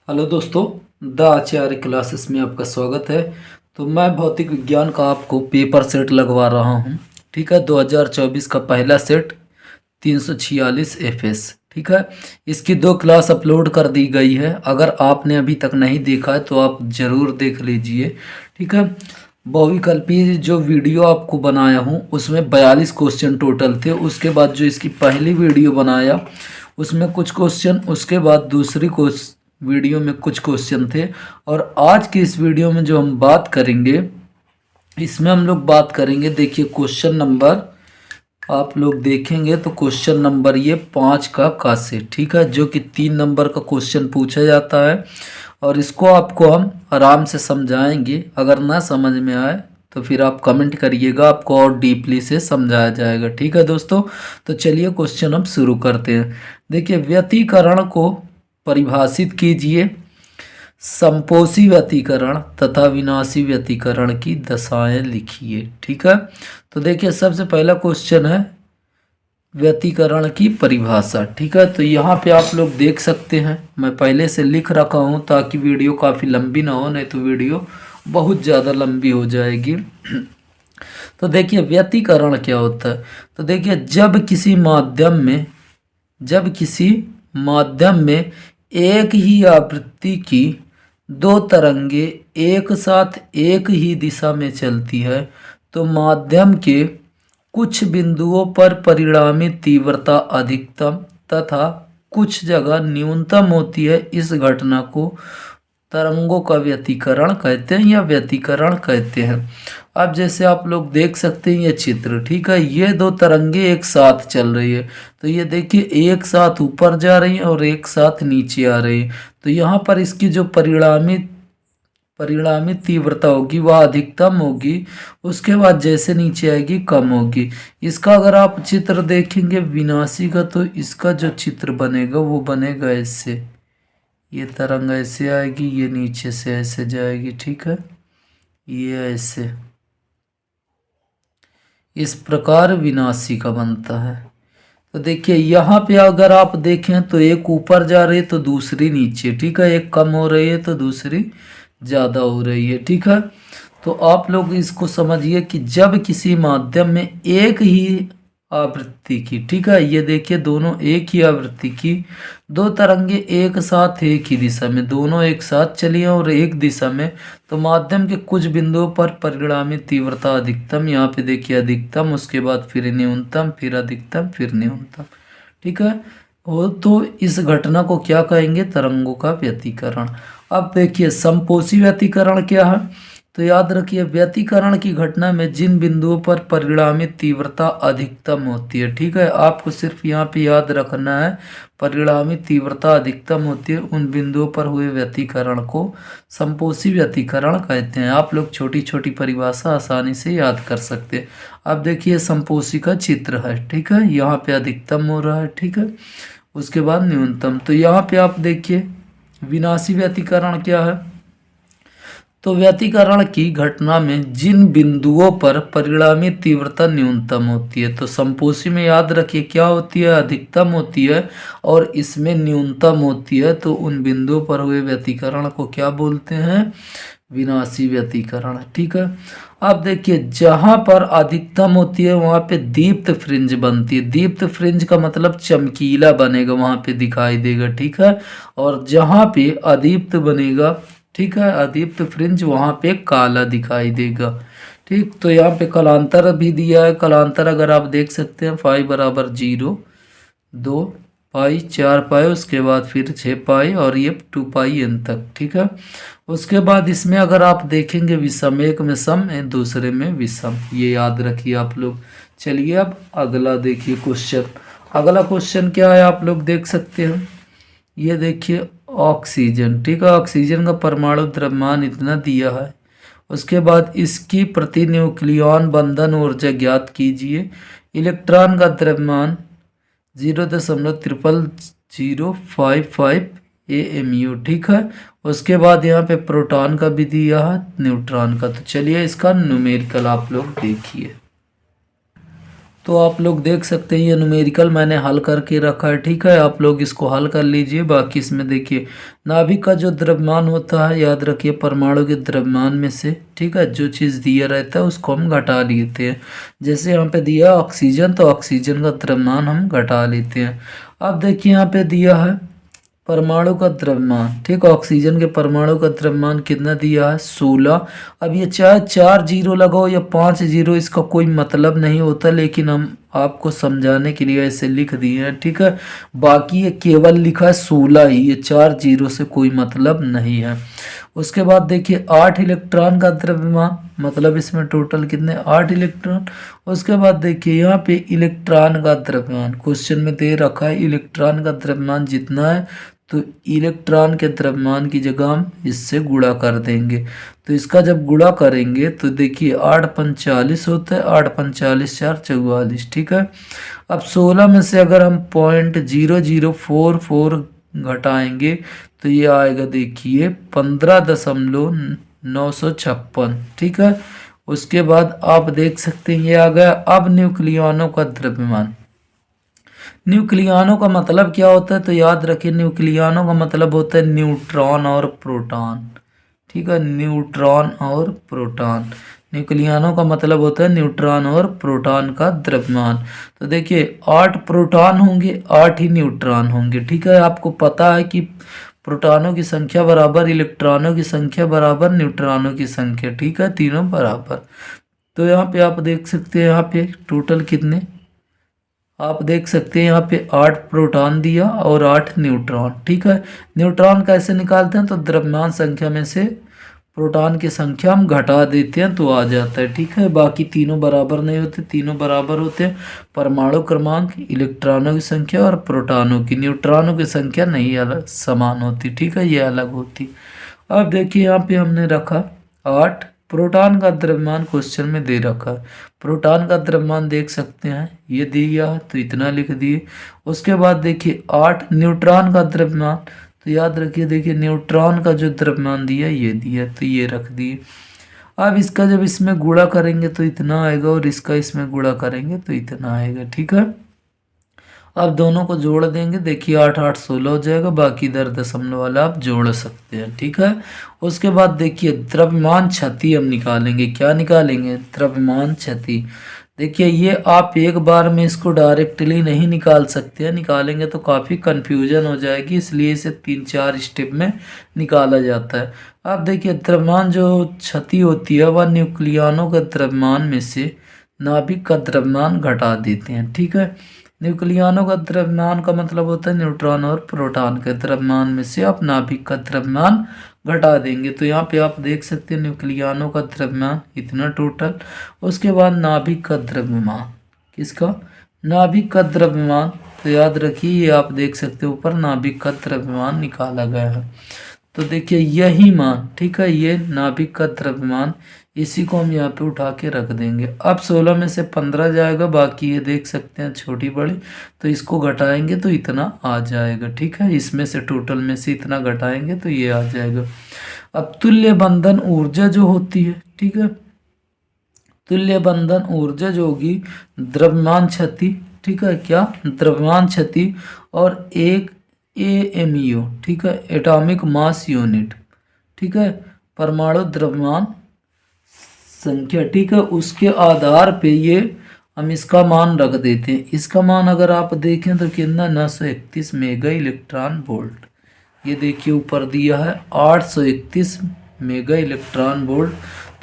Hello दोस्तों, the Acharya classes में आपका स्वागत है। तो मैं भौतिक विज्ञान का आपको पेपर सेट लगवा रहा हूँ। ठीक है, 2024 का पहला सेट 346 एफएस। ठीक है, इसकी 2 क्लास अपलोड कर दी गई है। अगर आपने अभी तक नहीं देखा है तो आप ज़रूर देख लीजिए। ठीक है, बहुविकल्पी जो वीडियो आपको बनाया हूँ उसमें 42 क्वेश्चन टोटल थे। उसके बाद जो इसकी पहली वीडियो बनाया उसमें कुछ क्वेश्चन, उसके बाद दूसरी वीडियो में कुछ क्वेश्चन थे। और आज की इस वीडियो में जो हम बात करेंगे, इसमें हम लोग बात करेंगे, देखिए क्वेश्चन नंबर आप लोग देखेंगे तो क्वेश्चन नंबर ये 5 का से। ठीक है, जो कि 3 नंबर का क्वेश्चन पूछा जाता है और इसको आपको हम आराम से समझाएंगे। अगर ना समझ में आए तो फिर आप कमेंट करिएगा, आपको और डीपली से समझाया जाएगा। ठीक है दोस्तों, तो चलिए क्वेश्चन हम शुरू करते हैं। देखिए, व्यतिकरण को परिभाषित कीजिए। संपोषी व्यतिकरण तथा विनाशी व्यतिकरण की दशाएं लिखिए। ठीक है, तो देखिए सबसे पहला क्वेश्चन है व्यतिकरण की परिभाषा। ठीक है, तो यहाँ पे आप लोग देख सकते हैं, मैं पहले से लिख रखा हूँ ताकि वीडियो काफ़ी लंबी ना हो, नहीं तो वीडियो बहुत ज़्यादा लंबी हो जाएगी। तो देखिए व्यतिकरण क्या होता है। तो देखिए जब किसी माध्यम में एक ही आवृत्ति की 2 तरंगे एक साथ एक ही दिशा में चलती है तो माध्यम के कुछ बिंदुओं पर परिणामी तीव्रता अधिकतम तथा कुछ जगह न्यूनतम होती है। इस घटना को तरंगों का व्यतिकरण कहते हैं या व्यतिकरण कहते हैं। अब जैसे आप लोग देख सकते हैं ये चित्र, ठीक है, ये 2 तरंगे एक साथ चल रही है। तो ये देखिए एक साथ ऊपर जा रही है और एक साथ नीचे आ रही है। तो यहाँ पर इसकी जो परिणामी तीव्रता होगी वह अधिकतम होगी, उसके बाद जैसे नीचे आएगी कम होगी। इसका अगर आप चित्र देखेंगे विनाशी का, तो इसका जो चित्र बनेगा वो बनेगा ऐसे। ये तरंग ऐसे आएगी, ये नीचे से ऐसे जाएगी। ठीक है, ये ऐसे इस प्रकार विनाशी का बनता है। तो देखिए यहाँ पे अगर आप देखें तो एक ऊपर जा रही है तो दूसरी नीचे। ठीक है, एक कम हो रही है तो दूसरी ज़्यादा हो रही है। ठीक है, तो आप लोग इसको समझिए कि जब किसी माध्यम में एक ही आवृत्ति की, ठीक है, ये देखिए दोनों एक ही आवृत्ति की 2 तरंगे एक साथ एक ही दिशा में, दोनों एक साथ चली और एक दिशा में, तो माध्यम के कुछ बिंदुओं पर परिणामी तीव्रता अधिकतम, यहाँ पे देखिए अधिकतम, उसके बाद फिर न्यूनतम, फिर अधिकतम, फिर न्यूनतम। ठीक है, वो तो इस घटना को क्या कहेंगे, तरंगों का व्यतिकरण। अब देखिए संपोषी व्यतिकरण क्या है। तो याद रखिए व्यतिकरण की घटना में जिन बिंदुओं पर परिणामी तीव्रता अधिकतम होती है, ठीक है, आपको सिर्फ यहाँ पे याद रखना है परिणामी तीव्रता अधिकतम होती है, उन बिंदुओं पर हुए व्यतिकरण को संपोषी व्यतिकरण कहते हैं। आप लोग छोटी छोटी परिभाषा आसानी से याद कर सकते हैं। अब देखिए संपोषी का चित्र है, ठीक है, यहाँ पे अधिकतम हो रहा है, ठीक है, उसके बाद न्यूनतम। तो यहाँ पे आप देखिए विनाशी व्यतिकरण क्या है। तो व्यतिकरण की घटना में जिन बिंदुओं पर परिणामी तीव्रता न्यूनतम होती है, तो संपोषी में याद रखिए क्या होती है, अधिकतम होती है, और इसमें न्यूनतम होती है। तो उन बिंदुओं पर हुए व्यतिकरण को क्या बोलते हैं, विनाशी व्यतिकरण। ठीक है, अब देखिए जहां पर अधिकतम होती है वहां पे दीप्त फ्रिंज बनती है। दीप्त फ्रिंज का मतलब चमकीला बनेगा, वहां पे दिखाई देगा। ठीक है, और जहां पे अदीप्त बनेगा, ठीक है, अदीप्त फ्रिंज, वहां पे काला दिखाई देगा। ठीक, तो यहाँ पे कलांतर भी दिया है। कलांतर अगर आप देख सकते हैं फाई बराबर 0, 2 पाई, 4 पाई, उसके बाद फिर 6 पाई और ये 2 पाई n तक। ठीक है, उसके बाद इसमें अगर आप देखेंगे विषम, एक में सम दूसरे में विषम, ये याद रखिए आप लोग। चलिए अब अगला देखिए क्वेश्चन। अगला क्वेश्चन क्या है आप लोग देख सकते हैं, ये देखिए ऑक्सीजन। ठीक है, ऑक्सीजन का परमाणु द्रव्यमान इतना दिया है, उसके बाद इसकी प्रति न्यूक्लियॉन बंधन ऊर्जा ज्ञात कीजिए। इलेक्ट्रॉन का द्रव्यमान 0.0055 AMU। ठीक है, उसके बाद यहाँ पे प्रोटॉन का भी दिया है, न्यूट्रॉन का। तो चलिए इसका न्यूमेरिकल आप लोग देखिए। तो आप लोग देख सकते हैं ये न्यूमेरिकल मैंने हल करके रखा है, ठीक है। आप लोग इसको हल कर लीजिए। बाकी इसमें देखिए नाभिक का जो द्रव्यमान होता है, याद रखिए परमाणु के द्रव्यमान में से, ठीक है, जो चीज़ दिया रहता है उसको हम घटा लेते हैं। जैसे यहाँ पे दिया ऑक्सीजन, तो ऑक्सीजन का द्रव्यमान हम घटा लेते हैं। अब देखिए यहाँ पे दिया है परमाणु का द्रव्यमान, ठीक है, ऑक्सीजन के परमाणु का द्रव्यमान कितना दिया है 16। अब ये चाहे 4 जीरो लगाओ या 5 जीरो, इसका कोई मतलब नहीं होता, लेकिन हम आपको समझाने के लिए ऐसे लिख दिए हैं, ठीक है। बाकी ये केवल लिखा है 16 ही, ये 4 जीरो से कोई मतलब नहीं है। उसके बाद देखिए 8 इलेक्ट्रॉन का द्रव्यमान, मतलब इसमें टोटल कितने 8 इलेक्ट्रॉन। उसके बाद देखिए यहाँ पे इलेक्ट्रॉन का द्रव्यमान क्वेश्चन में दे रखा है, इलेक्ट्रॉन का द्रव्यमान जितना है तो इलेक्ट्रॉन के द्रव्यमान की जगह हम इससे गुणा कर देंगे। तो इसका जब गुणा करेंगे तो देखिए 8 45 होता है, 8 45 4 44, ठीक है। अब 16 में से अगर हम 0.0044 घटाएंगे तो ये आएगा देखिए 15.956, ठीक है। उसके बाद आप देख सकते हैं ये आ गया। अब न्यूक्लियनों का द्रव्यमान, न्यूक्लियनों का मतलब क्या होता है, तो याद रखिए न्यूक्लियनों का मतलब होता है न्यूट्रॉन और प्रोटॉन, ठीक है, न्यूट्रॉन और प्रोटॉन। न्यूक्लियनों का मतलब होता है न्यूट्रॉन और प्रोटॉन का द्रव्यमान। तो देखिए 8 प्रोटॉन होंगे, 8 ही न्यूट्रॉन होंगे, ठीक है। आपको पता है कि प्रोटॉनों की संख्या बराबर इलेक्ट्रॉनों की संख्या बराबर न्यूट्रॉनों की संख्या, ठीक है, तीनों बराबर। तो यहाँ पे आप देख सकते हैं यहाँ पे टोटल कितने, आप देख सकते हैं यहाँ पे 8 प्रोटॉन दिया और 8 न्यूट्रॉन, ठीक है। न्यूट्रॉन कैसे निकालते हैं, तो द्रव्यमान संख्या में से प्रोटॉन की संख्या हम घटा देते हैं तो आ जाता है, ठीक है। बाकी तीनों बराबर नहीं होते, तीनों बराबर होते हैं परमाणु क्रमांक, इलेक्ट्रॉनों की संख्या और प्रोटॉनों की। न्यूट्रॉनों की संख्या नहीं अलग समान होती, ठीक है, ये अलग होती। अब देखिए यहाँ पे हमने रखा 8 प्रोटॉन का द्रव्यमान क्वेश्चन में दे रखा है। प्रोटॉन का द्रव्यमान देख सकते हैं ये दिया है तो इतना लिख दिए। उसके बाद देखिए 8 न्यूट्रॉन का द्रव्यमान, तो याद रखिए देखिए न्यूट्रॉन का जो द्रव्यमान दिया ये दिया तो ये रख दिए। अब इसका जब इसमें गुणा करेंगे तो इतना आएगा और इसका इसमें गुणा करेंगे तो इतना आएगा, ठीक है। अब दोनों को जोड़ देंगे, देखिए 8 8 16 हो जाएगा, बाकी इधर दशमलव वाला आप जोड़ सकते हैं, ठीक है। उसके बाद देखिए द्रव्यमान क्षति हम निकालेंगे। क्या निकालेंगे, द्रव्यमान क्षति। देखिए ये आप एक बार में इसको डायरेक्टली नहीं निकाल सकते हैं, निकालेंगे तो काफ़ी कन्फ्यूजन हो जाएगी, इसलिए इसे 3-4 स्टेप में निकाला जाता है। अब देखिए द्रव्यमान जो क्षति होती है वह न्यूक्लियनों के द्रव्यमान में से नाभिक का द्रव्यमान घटा देते हैं, ठीक है। न्यूक्लियनों का द्रव्यमान का मतलब होता है न्यूट्रॉन और प्रोटॉन के द्रव्यमान में से आप नाभिक का द्रव्यमान घटा देंगे। तो यहाँ पे आप देख सकते हैं न्यूक्लियनों का द्रव्यमान इतना टोटल। उसके बाद नाभिक का द्रव्यमान, किसका, नाभिक का द्रव्यमान, तो याद रखिए ये आप देख सकते हैं ऊपर नाभिक का द्रव्यमान निकाला गया है। तो देखिए यही मान, ठीक है, ये नाभिक का द्रव्यमान, इसी को हम यहाँ पे उठा के रख देंगे। अब 16 में से 15 जाएगा, बाकी ये देख सकते हैं छोटी बड़ी, तो इसको घटाएंगे तो इतना आ जाएगा, ठीक है। इसमें से टोटल में से इतना घटाएंगे तो ये आ जाएगा। अब तुल्य बंधन ऊर्जा जो होती है, ठीक है, तुल्य बंधन ऊर्जा जो होगी द्रव्यमान क्षति, ठीक है, क्या द्रव्यमान क्षति और एक AMU, ठीक है, एटॉमिक मास यूनिट, ठीक है, परमाणु द्रव्यमान संख्या, ठीक है, उसके आधार पे ये हम इसका मान रख देते हैं। इसका मान अगर आप देखें तो कितना 931 मेगा इलेक्ट्रॉन वोल्ट, ये देखिए ऊपर दिया है 831 मेगा इलेक्ट्रॉन वोल्ट।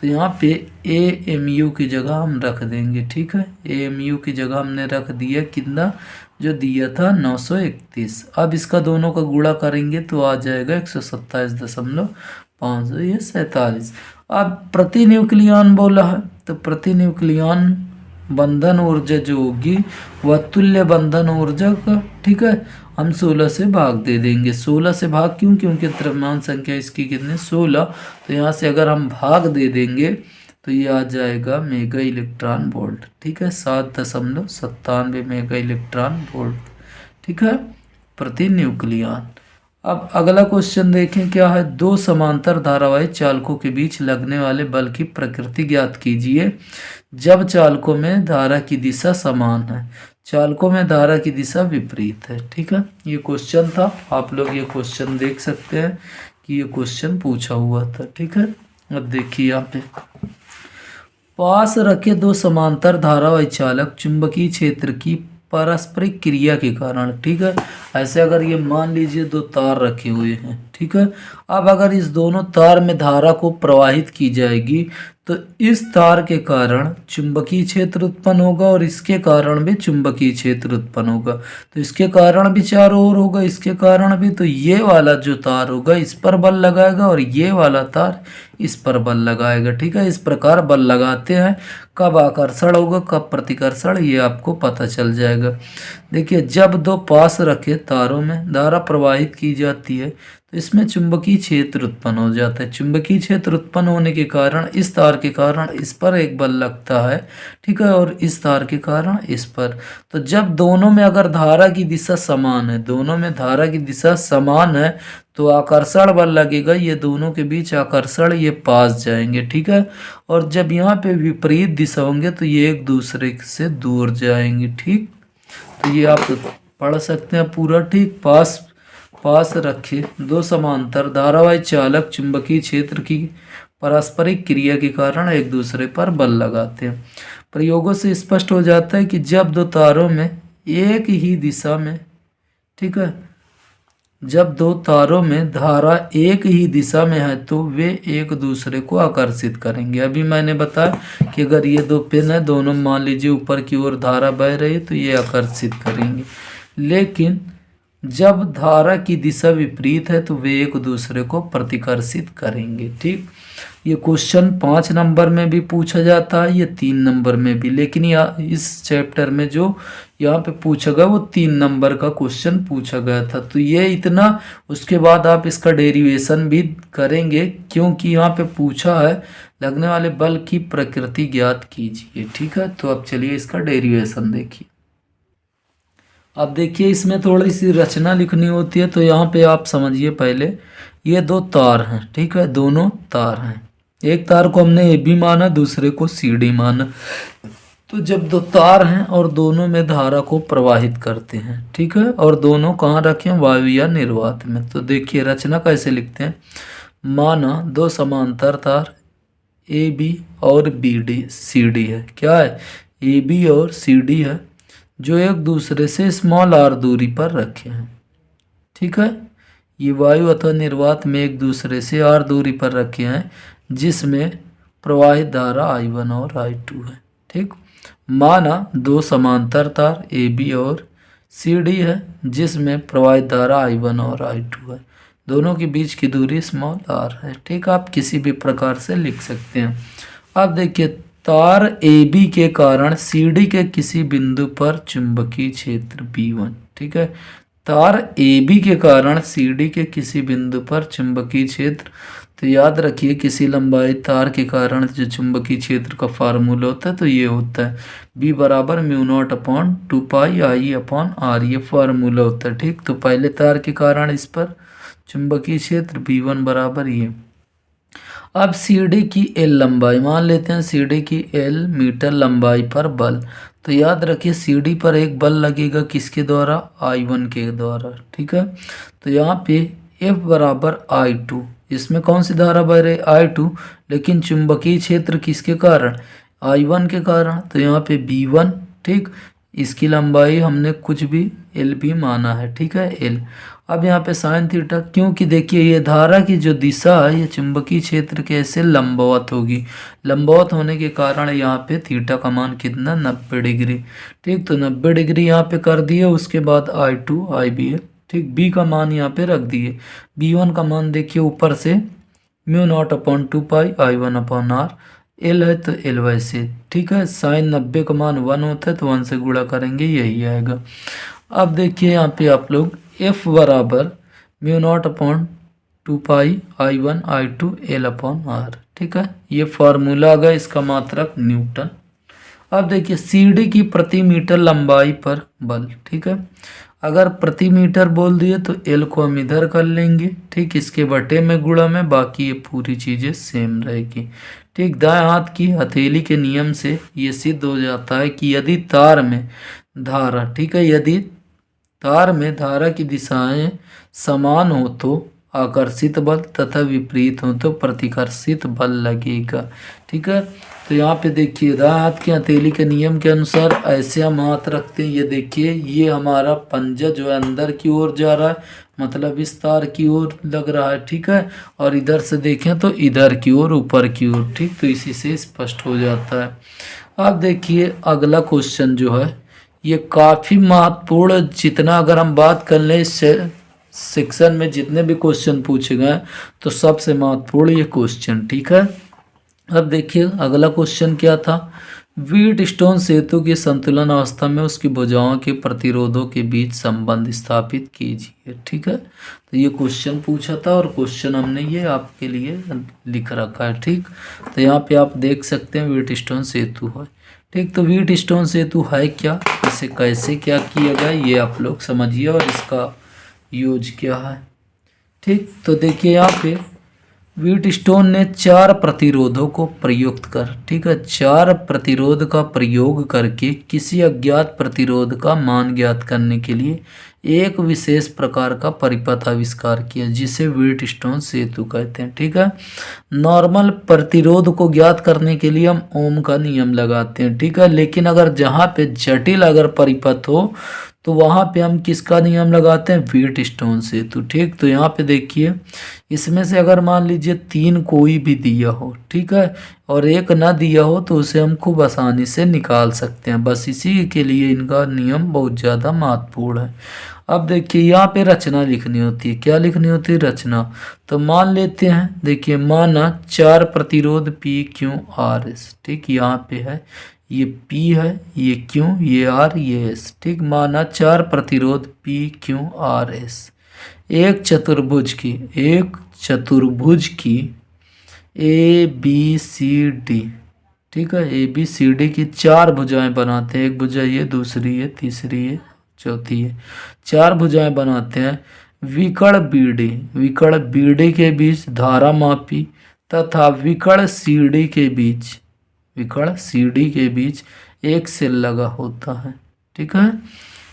तो यहाँ पे AMU की जगह हम रख देंगे, ठीक है, AMU की जगह हमने रख दिया कितना, जो दिया था 931। अब इसका दोनों का गुणा करेंगे तो आ जाएगा 127.5, ये 47। अब प्रति न्यूक्लियन बोला है तो प्रति न्यूक्लियन बंधन ऊर्जा जो होगी वह तुल्य बंधन ऊर्जा का, ठीक है, हम 16 से भाग दे देंगे। 16 से भाग क्यों, क्योंकि द्रव्यमान संख्या इसकी कितनी 16, तो यहाँ से अगर हम भाग दे देंगे तो ये आ जाएगा मेगा इलेक्ट्रॉन वोल्ट, ठीक है, 7.97 मेगा इलेक्ट्रॉन वोल्ट, ठीक है, प्रति न्यूक्लियन। अब अगला क्वेश्चन देखें क्या है। दो समांतर धारावाही चालकों के बीच लगने वाले बल की प्रकृति ज्ञात कीजिए जब चालकों में धारा की दिशा समान है, चालकों में धारा की दिशा विपरीत है। ठीक है, ये क्वेश्चन था, आप लोग ये क्वेश्चन देख सकते हैं कि ये क्वेश्चन पूछा हुआ था। ठीक है, अब देखिए यहाँ पे पास रखे दो समांतर धारावाही चालक चुंबकीय क्षेत्र की पारस्परिक क्रिया के कारण, ठीक है, ऐसे अगर ये मान लीजिए दो तार रखे हुए हैं, ठीक है, अब अगर इस दोनों तार में धारा को प्रवाहित की जाएगी तो इस तार के कारण चुंबकीय क्षेत्र उत्पन्न होगा और इसके कारण भी चुंबकीय क्षेत्र उत्पन्न होगा। तो इसके कारण भी चारों ओर होगा, इसके कारण भी, तो ये वाला जो तार होगा इस पर बल लगाएगा और ये वाला तार इस पर बल लगाएगा। ठीक है, इस प्रकार बल लगाते हैं, कब आकर्षण होगा कब प्रतिकर्षण ये आपको पता चल जाएगा। देखिए जब दो पास रखे तारों में धारा प्रवाहित की जाती है तो इसमें चुंबकीय क्षेत्र उत्पन्न हो जाता है। चुंबकीय क्षेत्र उत्पन्न होने के कारण इस तार के कारण इस पर एक बल लगता है, ठीक है, और इस तार के कारण इस पर। तो जब दोनों में अगर धारा की दिशा समान है, दोनों में धारा की दिशा समान है तो आकर्षण बल लगेगा, ये दोनों के बीच आकर्षण, ये पास जाएंगे। ठीक है, और जब यहाँ पे विपरीत दिशा होंगे तो ये एक दूसरे से दूर जाएंगे। ठीक, तो ये आप पढ़ सकते हैं पूरा। ठीक, पास रखे दो समांतर धारावाही चालक चुंबकीय क्षेत्र की पारस्परिक क्रिया के कारण एक दूसरे पर बल लगाते हैं। प्रयोगों से स्पष्ट हो जाता है कि जब दो तारों में एक ही दिशा में, ठीक है, जब दो तारों में धारा एक ही दिशा में है तो वे एक दूसरे को आकर्षित करेंगे। अभी मैंने बताया कि अगर ये दो पिन है, दोनों मान लीजिए ऊपर की ओर धारा बह रही है तो ये आकर्षित करेंगे, लेकिन जब धारा की दिशा विपरीत है तो वे एक दूसरे को प्रतिकर्षित करेंगे। ठीक, ये क्वेश्चन 5 नंबर में भी पूछा जाता है, ये 3 नंबर में भी, लेकिन इस चैप्टर में जो यहाँ पे पूछा गया वो 3 नंबर का क्वेश्चन पूछा गया था। तो ये इतना, उसके बाद आप इसका डेरिवेशन भी करेंगे क्योंकि यहाँ पे पूछा है लगने वाले बल की प्रकृति ज्ञात कीजिए। ठीक है, तो अब चलिए इसका डेरिवेशन देखिए। अब देखिए इसमें थोड़ी सी रचना लिखनी होती है, तो यहाँ पे आप समझिए पहले, ये दो तार हैं, ठीक है, दोनों तार हैं, एक तार को हमने ए बी माना, दूसरे को सी डी माना। तो जब दो तार हैं और दोनों में धारा को प्रवाहित करते हैं, ठीक है, और दोनों कहाँ रखे हैं, वायु या निर्वात में। तो देखिए रचना कैसे लिखते हैं। माना दो समांतर तार ए बी और बी डी सी डी है, क्या है, ए बी और सी डी है, जो एक दूसरे से स्मॉल आर दूरी पर रखे हैं। ठीक है, ये वायु अथवा निर्वात में एक दूसरे से आर दूरी पर रखे हैं जिसमें प्रवाहित धारा I1 और I2 है। ठीक, माना दो समांतर तार ए बी और सी डी है जिसमें प्रवाहित धारा I1 और I2 है, दोनों के बीच की दूरी स्मॉल आर है। ठीक, आप किसी भी प्रकार से लिख सकते हैं। अब देखिए तार ए बी के कारण सी डी के किसी बिंदु पर चुंबकीय क्षेत्र B1, ठीक है, तार ए बी के कारण सी डी के किसी बिंदु पर चुंबकीय क्षेत्र, तो याद रखिए किसी लंबाई तार के कारण जो चुंबकीय क्षेत्र का फार्मूला होता है तो ये होता है B बराबर μ0/2 पाई I/r, ये फार्मूला होता है। ठीक, तो पहले तार के कारण इस पर चुंबकीय क्षेत्र B1 बराबर ये। अब सी डी की एल लंबाई मान लेते हैं, सी डी की एल मीटर लंबाई पर बल, तो याद रखिए सी डी पर एक बल लगेगा किसके द्वारा, I1 के द्वारा। ठीक है, तो यहाँ पे F बराबर I2, इसमें कौन सी धारा बह रही, I2, लेकिन चुंबकीय क्षेत्र किसके कारण, I1 के कारण, तो यहाँ पे B1। ठीक, इसकी लंबाई हमने कुछ भी एल भी माना है, ठीक है, एल। अब यहाँ पे साइन थीटा, क्योंकि देखिए ये धारा की जो दिशा है ये चुंबकीय क्षेत्र के ऐसे लंबवत होगी, लंबवत होने के कारण यहाँ पे थीटा का मान कितना, 90 डिग्री। ठीक, तो 90 डिग्री यहाँ पे कर दिए, उसके बाद I2 IB है। ठीक, बी का मान यहाँ पे रख दिए, B1 का मान देखिए ऊपर से μ0/2 पाई I1/r, एल है तो एल वैसे। ठीक है, साइन 90 का मान 1 होता है तो 1 से गुणा करेंगे, यही आएगा। अब देखिए यहाँ पे आप लोग F बराबर μ0/2 पाई I1 I2 L/r। ठीक है, ये फार्मूला आ गया, इसका मात्रक न्यूटन। अब देखिए सी डी की प्रति मीटर लंबाई पर बल। ठीक है, अगर प्रति मीटर बोल दिए तो एल को हम इधर कर लेंगे, ठीक, इसके बटे में गुणा में, बाकी ये पूरी चीज़ें सेम रहेगी, ठीक। दाएं हाथ की हथेली के नियम से ये सिद्ध हो जाता है कि यदि तार में धारा, ठीक है, यदि तार में धारा की दिशाएं समान हो तो आकर्षित बल तथा विपरीत हो तो प्रतिकर्षित बल लगेगा, ठीक है। तो यहाँ पे देखिए दाएं हाथ की हथेली के नियम के अनुसार ऐसे हम हाथ रखते हैं, ये देखिए ये हमारा पंजा जो है अंदर की ओर जा रहा है, मतलब इस तार की ओर लग रहा है, ठीक है। और इधर से देखें तो इधर की ओर, ऊपर की ओर, ठीक। तो इसी से स्पष्ट हो जाता है। अब देखिए अगला क्वेश्चन जो है ये काफ़ी महत्वपूर्ण, जितना अगर हम बात कर लें इस सेक्शन में जितने भी क्वेश्चन पूछे गए तो सबसे महत्वपूर्ण ये क्वेश्चन, ठीक है। अब देखिए अगला क्वेश्चन क्या था, व्हीटस्टोन सेतु की संतुलन अवस्था में उसकी भुजाओं के प्रतिरोधों के बीच संबंध स्थापित कीजिए, ठीक है। तो ये क्वेश्चन पूछा था और क्वेश्चन हमने ये आपके लिए लिख रखा है, ठीक। तो यहाँ पे आप देख सकते हैं व्हीटस्टोन सेतु है, ठीक। तो व्हीटस्टोन सेतु है क्या, इसे कैसे क्या किया गया ये आप लोग समझिए और इसका यूज क्या है, ठीक। तो देखिए यहाँ पे व्हीटस्टोन ने 4 प्रतिरोधों को प्रयुक्त कर, ठीक है, 4 प्रतिरोध का प्रयोग करके किसी अज्ञात प्रतिरोध का मान ज्ञात करने के लिए एक विशेष प्रकार का परिपथ आविष्कार किया जिसे व्हीटस्टोन सेतु कहते हैं, ठीक है। नॉर्मल प्रतिरोध को ज्ञात करने के लिए हम ओम का नियम लगाते हैं, ठीक है, लेकिन अगर जहाँ पे जटिल अगर परिपथ हो तो वहाँ पे हम किसका नियम लगाते हैं, व्हीटस्टोन सेतु, ठीक। तो यहाँ पे देखिए इसमें से अगर मान लीजिए 3 कोई भी दिया हो, ठीक है, और एक ना दिया हो तो उसे हम खूब आसानी से निकाल सकते हैं, बस इसी के लिए इनका नियम बहुत ज़्यादा महत्वपूर्ण है। अब देखिए यहाँ पे रचना लिखनी होती है, क्या लिखनी होती है, रचना। तो मान लेते हैं, देखिए माना 4 प्रतिरोध पी क्यू आर एस, ठीक, यहाँ पे है ये P है, ये Q, ये R, ये S, ठीक। माना 4 प्रतिरोध P Q R S एक चतुर्भुज की A B C D, ठीक है, A B C D की 4 भुजाएं बनाते हैं, एक भुजा ये, दूसरी ये, तीसरी ये, चौथी ये, 4 भुजाएं बनाते हैं। विकर्ण BD के बीच धारा मापी तथा विकर्ण CD के बीच एक सेल लगा होता है, ठीक है।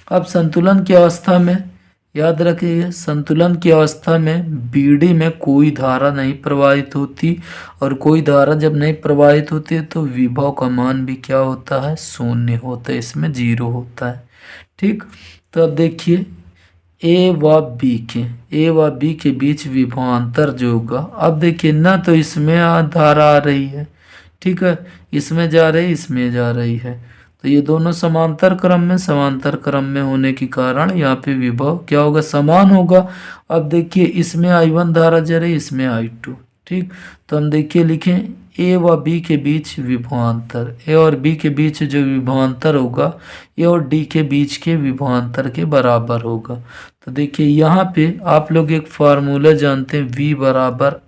अब संतुलन की अवस्था में याद रखिए, संतुलन की अवस्था में बीडी में कोई धारा नहीं प्रवाहित होती, और कोई धारा जब नहीं प्रवाहित होती है तो विभव का मान भी क्या होता है, शून्य होता है, इसमें 0 होता है, ठीक। तो अब देखिए ए व बी के बीच विभवांतर जो होगा, अब देखिए ना तो इसमें धारा आ रही है, ठीक है, इसमें जा रही, इसमें जा रही है, तो ये दोनों समांतर क्रम में होने के कारण यहाँ पे विभव क्या होगा, समान होगा। अब देखिए इसमें I1 धारा जा रही, इसमें I2, ठीक। तो हम देखिए लिखें ए व बी के बीच विभवांतर, ए और बी के बीच जो विभवांतर होगा ए और डी के बीच के विभवांतर के बराबर होगा। तो देखिए यहाँ पे आप लोग एक फार्मूला जानते हैं, V बराबर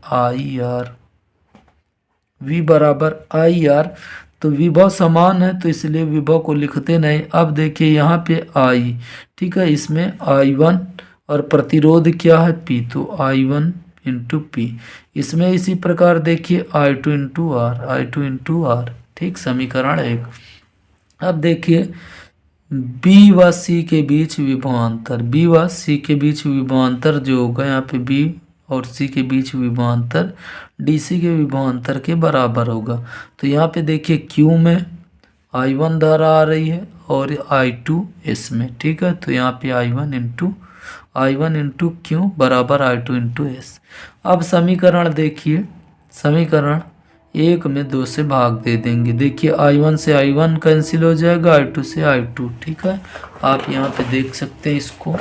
आई आर, तो विभव समान है तो इसलिए विभव को लिखते नहीं। अब देखिए यहाँ पे I, ठीक है, इसमें I1 और प्रतिरोध क्या है P, तो I1 इंटू P, इसमें इसी प्रकार देखिए I2 इंटू R, ठीक, समीकरण 1। अब देखिए B व C के बीच विभवांतर जो होगा यहाँ पे B और C के बीच विभवांतर DC के विभवांतर के बराबर होगा। तो यहाँ पे देखिए Q में I1 धारा आ रही है और I2 इसमें, ठीक है, तो यहाँ पे I1 इंटू Q बराबर I2 इंटू S। अब समीकरण देखिए, समीकरण 1 में 2 से भाग दे देंगे, देखिए I1 से I1 कैंसिल हो जाएगा, I2 से I2, ठीक है। आप यहाँ पे देख सकते हैं इसको,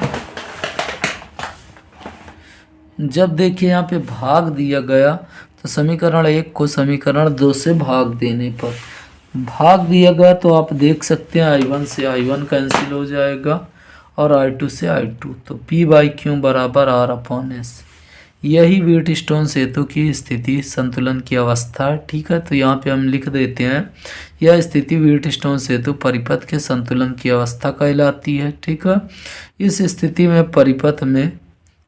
जब देखिए यहाँ पे भाग दिया गया तो समीकरण 1 को समीकरण 2 से भाग देने पर भाग दिया गया तो आप देख सकते हैं I1 से I1 कैंसिल हो जाएगा और I2 से I2, तो P बाई क्यू बराबर R अपॉन S। यही व्हीटस्टोन सेतु की स्थिति संतुलन की अवस्था है। ठीक है, तो यहाँ पे हम लिख देते हैं यह स्थिति व्हीटस्टोन सेतु परिपथ के संतुलन की अवस्था कहलाती है। ठीक है, इस स्थिति में परिपथ में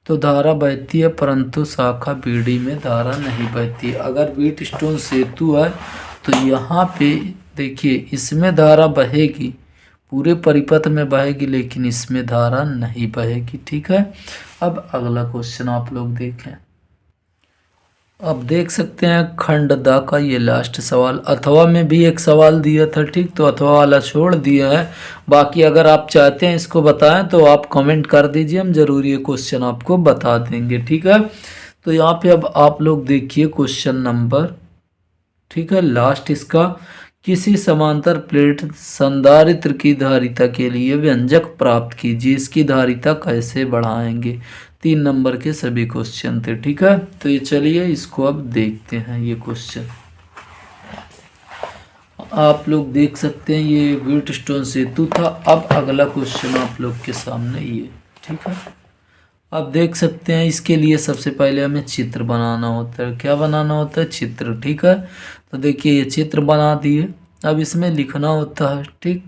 तो धारा बहती है परंतु शाखा बीड़ी में धारा नहीं बहती। अगर व्हीटस्टोन सेतु है तो यहाँ पे देखिए इसमें धारा बहेगी, पूरे परिपथ में बहेगी, लेकिन इसमें धारा नहीं बहेगी। ठीक है, अब अगला क्वेश्चन आप लोग देखें। अब देख सकते हैं खंड द का ये लास्ट सवाल। अथवा में भी एक सवाल दिया था, ठीक, तो अथवा वाला छोड़ दिया है। बाकी अगर आप चाहते हैं इसको बताएं तो आप कमेंट कर दीजिए, हम जरूर ये क्वेश्चन आपको बता देंगे। ठीक है, तो यहाँ पे अब आप लोग देखिए क्वेश्चन नंबर, ठीक है, लास्ट इसका, किसी समांतर प्लेट संधारित्र की धारिता के लिए व्यंजक प्राप्त कीजिए, इसकी धारिता कैसे बढ़ाएंगे। 3 नंबर के सभी क्वेश्चन थे। ठीक है, तो ये चलिए इसको अब देखते हैं। ये क्वेश्चन आप लोग देख सकते हैं, ये व्हीटस्टोन सेतु था। अब अगला क्वेश्चन आप लोग के सामने ये, ठीक है, अब देख सकते हैं इसके लिए सबसे पहले हमें चित्र बनाना होता है। क्या बनाना होता है? चित्र। ठीक है, तो देखिए ये चित्र बना दिए। अब इसमें लिखना होता है। ठीक,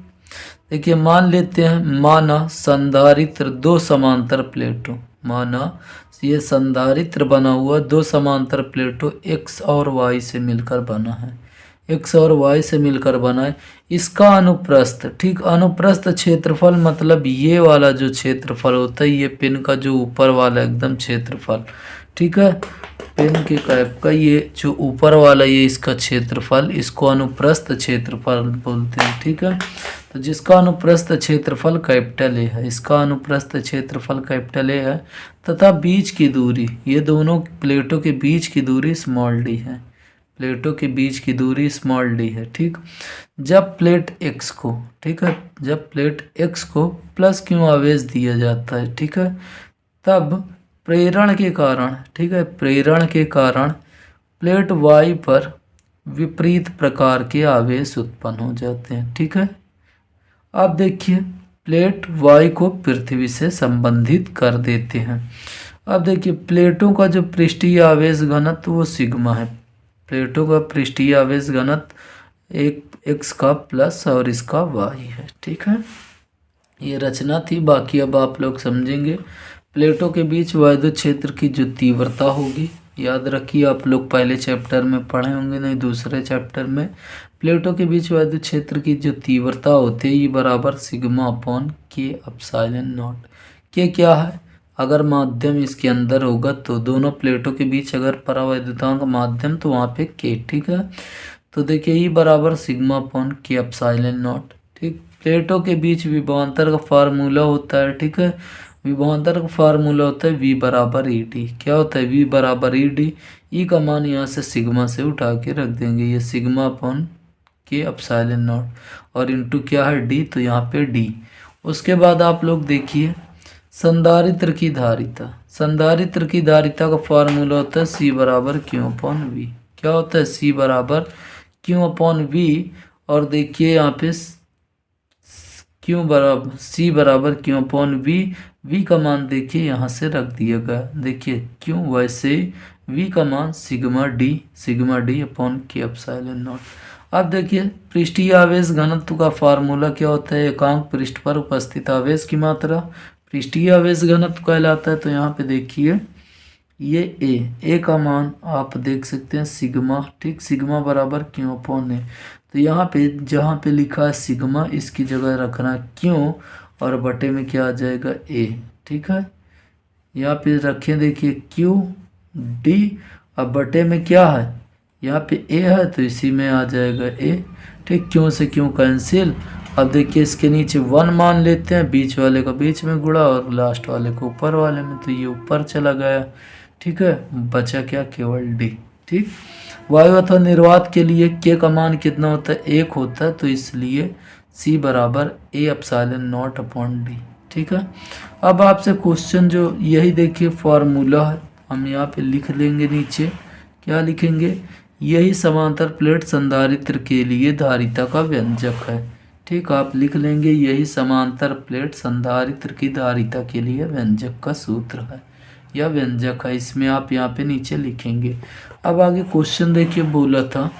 देखिए मान लेते हैं, माना संधारित्र 2 समांतर प्लेटों, माना ये संधारित्र बना हुआ 2 समांतर प्लेटों x और y से मिलकर बना है, x और y से मिलकर बना है। इसका अनुप्रस्थ, ठीक, अनुप्रस्थ क्षेत्रफल मतलब ये वाला जो क्षेत्रफल होता है, ये पेन का जो ऊपर वाला एकदम क्षेत्रफल, ठीक है, पेन के कैप का ये जो ऊपर वाला ये इसका क्षेत्रफल, इसको अनुप्रस्थ क्षेत्रफल बोलते हैं। ठीक है, तो जिसका अनुप्रस्थ क्षेत्रफल कैपिटल ए है, इसका अनुप्रस्थ क्षेत्रफल कैपिटल ए है, तथा बीच की दूरी, ये दोनों प्लेटों के बीच की दूरी स्मॉल डी है, प्लेटों के बीच की दूरी स्मॉल डी है। ठीक, जब प्लेट x को, ठीक है, जब प्लेट x को प्लस q आवेश दिया जाता है, ठीक है, तब प्रेरण के कारण, ठीक है, प्रेरण के कारण प्लेट y पर विपरीत प्रकार के आवेश उत्पन्न हो जाते हैं। ठीक है, अब देखिए प्लेट y को पृथ्वी से संबंधित कर देते हैं। अब देखिए प्लेटों का जो पृष्ठीय आवेश घनत्व वो सिग्मा है, प्लेटों का पृष्ठीय आवेश घनत्व एक x का प्लस और इसका y है। ठीक है, ये रचना थी, बाकी अब आप लोग समझेंगे। प्लेटों के बीच वैद्युत क्षेत्र की जो तीव्रता होगी, याद रखिए आप लोग पहले चैप्टर में पढ़े होंगे, नहीं दूसरे चैप्टर में, प्लेटों के बीच वैद्युत क्षेत्र की जो तीव्रता होती है ये बराबर सिग्मा अपॉन के एप्सिलॉन नॉट। के क्या है? अगर माध्यम इसके अंदर होगा तो दोनों प्लेटों के बीच अगर परावैद्युतांक माध्यम तो वहाँ पे के। ठीक है, तो देखिए ये बराबर सिग्मा अपॉन के एप्सिलॉन नॉट। ठीक, प्लेटों के बीच विभवांतर का फार्मूला होता है, ठीक है, विभवांतर का फार्मूला होता है वी बराबर ई डी। क्या होता है? वी बराबर ई डी। ई का मान यहाँ से सिग्मा से उठा के रख देंगे, ये सिग्मा अपॉन के एप्सिलॉन नॉट, और इनटू क्या है? डी, तो यहाँ पे डी। उसके बाद आप लोग देखिए संधारित्र की धारिता, संधारित्र की धारिता का फार्मूला होता है सी बराबर क्यू अपॉन वी। क्या होता है? सी बराबर क्यू अपॉन वी, और देखिए यहाँ पे क्यू बराबर सी बराबर क्यू अपॉन वी। वी का मान देखिए यहाँ से रख दिया गया, देखिए क्यों, वैसे वी का मान सिग्मा डी अपॉन के एप्सिलॉन नॉट। अब देखिए पृष्ठीय आवेश घनत्व का फार्मूला क्या होता है? एकांक पृष्ठ पर उपस्थित आवेश की मात्रा पृष्ठीय आवेश घनत्व कहलाता है। तो यहाँ पे देखिए ये ए का मान आप देख सकते हैं सिग्मा, ठीक, सिग्मा बराबर क्यू अपॉन ए। तो यहाँ पे जहाँ पे लिखा है सिग्मा, इसकी जगह रखना क्यों, और बटे में क्या आ जाएगा? ए। ठीक है, यहाँ पे रखें, देखिए क्यू डी, अब बटे में क्या है? यहाँ पे ए है तो इसी में आ जाएगा ए। ठीक, क्यों से क्यों कैंसिल। अब देखिए इसके नीचे 1 मान लेते हैं, बीच वाले का बीच में गुणा और लास्ट वाले को ऊपर वाले में, तो ये ऊपर चला गया। ठीक है, बचा क्या? केवल डी। ठीक, वायु अथवा निर्वात के लिए के का मान कितना होता है? 1 होता है, तो इसलिए सी बराबर A epsilon not upon D. ठीक है, अब आपसे क्वेश्चन जो यही देखिए फॉर्मूला है, हम यहाँ पे लिख लेंगे नीचे, क्या लिखेंगे? यही समांतर प्लेट संधारित्र के लिए धारिता का व्यंजक है। ठीक, आप लिख लेंगे यही समांतर प्लेट संधारित्र की धारिता के लिए व्यंजक का सूत्र है। या व्यंजक है, इसमें आप यहाँ पे नीचे लिखेंगे। अब आगे क्वेश्चन देखिए, बोला था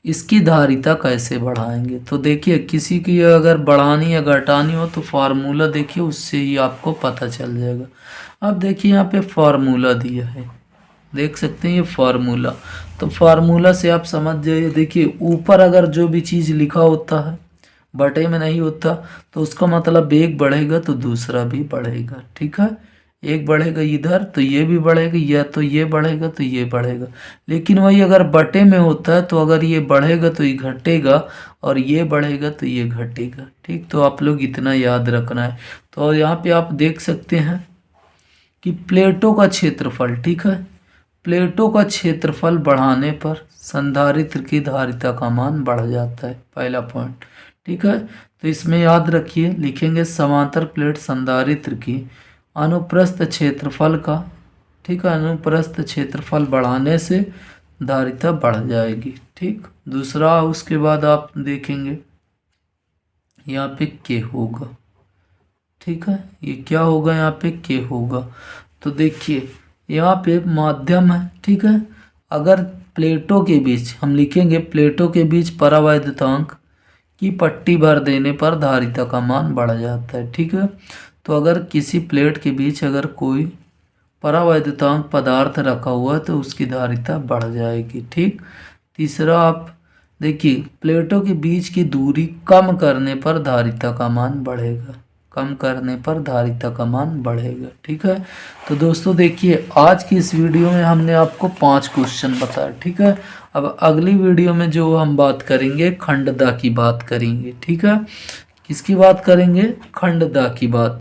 इसकी धारिता कैसे बढ़ाएंगे। तो देखिए किसी की अगर बढ़ानी या घटानी हो तो फार्मूला देखिए, उससे ही आपको पता चल जाएगा। अब देखिए यहाँ पे फार्मूला दिया है, देख सकते हैं ये फार्मूला। तो फार्मूला से आप समझ जाइए। देखिए ऊपर अगर जो भी चीज़ लिखा होता है बटे में नहीं होता तो उसका मतलब एक बढ़ेगा तो दूसरा भी बढ़ेगा, ठीक है। एक बढ़ेगा इधर तो ये भी बढ़ेगा, या तो ये बढ़ेगा तो ये बढ़ेगा। लेकिन वही अगर बटे में होता है तो अगर ये बढ़ेगा तो ये घटेगा, और ये बढ़ेगा तो ये घटेगा, ठीक। तो आप लोग इतना याद रखना है। तो यहाँ पे आप देख सकते हैं कि प्लेटों का क्षेत्रफल, ठीक है, प्लेटों का क्षेत्रफल बढ़ाने पर संधारित्र की धारिता का मान बढ़ जाता है, पहला पॉइंट, ठीक है। तो इसमें याद रखिए, लिखेंगे समांतर प्लेट संधारित्र की अनुप्रस्थ क्षेत्रफल का, ठीक है, अनुप्रस्थ क्षेत्रफल बढ़ाने से धारिता बढ़ जाएगी, ठीक। दूसरा उसके बाद आप देखेंगे यहाँ पे के होगा, ठीक है, ये क्या होगा, यहाँ पे के होगा। तो देखिए यहाँ पे माध्यम है, ठीक है। अगर प्लेटों के बीच हम लिखेंगे, प्लेटों के बीच परावैद्युतांक की पट्टी भर देने पर धारिता का मान बढ़ जाता है, ठीक है। तो अगर किसी प्लेट के बीच अगर कोई परावैद्युतांक पदार्थ रखा हुआ है तो उसकी धारिता बढ़ जाएगी, ठीक। तीसरा आप देखिए, प्लेटों के बीच की दूरी कम करने पर धारिता का मान बढ़ेगा, कम करने पर धारिता का मान बढ़ेगा, ठीक है। तो दोस्तों देखिए, आज की इस वीडियो में हमने आपको 5 क्वेश्चन बताया, ठीक है। अब अगली वीडियो में जो हम बात करेंगे खंडदा की बात करेंगे, ठीक है। किसकी बात करेंगे, खंडदा की बात,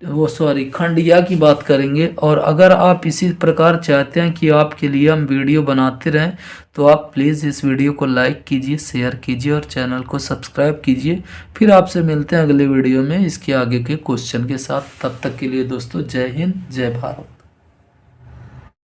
वो सॉरी खंडिया की बात करेंगे। और अगर आप इसी प्रकार चाहते हैं कि आपके लिए हम वीडियो बनाते रहें तो आप प्लीज़ इस वीडियो को लाइक कीजिए, शेयर कीजिए और चैनल को सब्सक्राइब कीजिए। फिर आपसे मिलते हैं अगले वीडियो में इसके आगे के क्वेश्चन के साथ। तब तक के लिए दोस्तों जय हिंद, जय भारत।